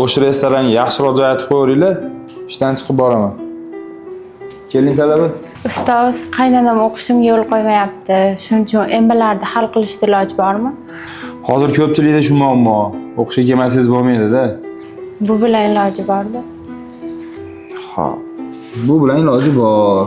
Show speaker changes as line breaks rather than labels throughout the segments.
O'sha restoranga yaxshiroq joy aytib qo'yinglar, ishdan chiqib boraman. Keling talaba.
Ustoz, qaynonam o'qishimga yo'l qo'ymayapti. Shuning uchun MBlarni hal qilishda iloji bormi?
Hozir ko'pchilikda shu muammo. O'qishga kelmasangiz bo'lmaydi-da.
Bu bilan iloji bormi?
Ha. Bu bilan iloji bor.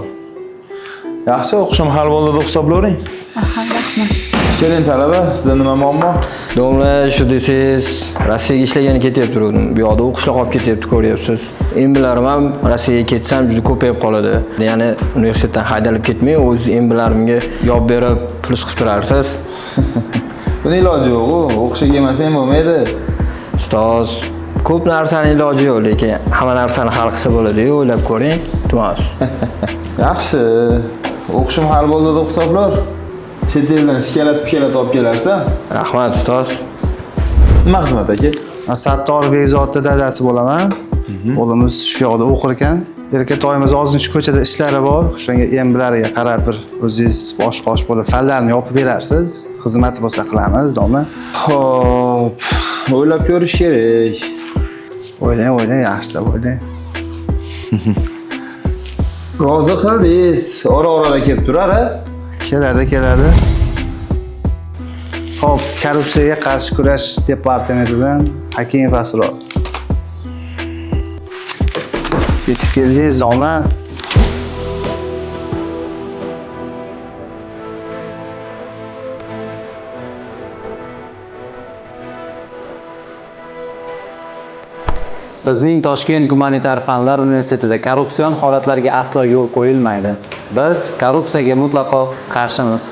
Yaxshi, o'qishim hal bo'ldi deb hisoblavering.
Aha, rahmat.
Keling talaba, sizda nima muammo?
Domla, shu desangiz, Rossiyaga ishlagani ketyapti turdim. Bu yoqda o'qishlar qolib ketyapti, ko'ryapsiz. MBlarim ham Rossiyaga ketsam juda ko'payib qoladi. Ya'ni universitetdan haydalib ketmay, o'z MBlarimga yo'q berib, pulus qilib turarsiz.
Buni iloji yo'q, o'qishga kelmasang bo'lmaydi.
Ustoz, ko'p narsaning iloji yo'q, lekin hamma narsani hal qilsa bo'ladi-ku, o'ylab ko'ring. Tumas.
Yaxshi. O'qishim hal bo'ldi deb hisoblar. Chet eldan ishkalab olib kelarsan.
Rahmat, ustoz.
Nima xizmat aka?
Men Sattor Bekzodning dadasi bo'laman. O'g'limiz shu yoqda o'qir ekan. Erkatoyimiz ozgincha ko'chada ishlari bor. O'shanga emblariga qarab bir o'zingiz bosh-qosh bo'lib fanlarni yopib berarsiz. Xizmat bo'lsa qilamiz, domla.
Xo'p, o'ylab ko'rish kerak.
O'ylang, yaxshilab o'ylang.
Rozi qildingiz. Ora-orada kelib turar-a?
Keladi. Xo'p, korrupsiyaga qarshi kurash departamentidan Hakimov Asror. Yetib keldingiz, domla.
Bizning Toshkent gumanitar fanlar universitetida korrupsion holatlarga aslo yo'l qo'yilmaydi. Biz korrupsiyaga mutlaqo qarshimiz.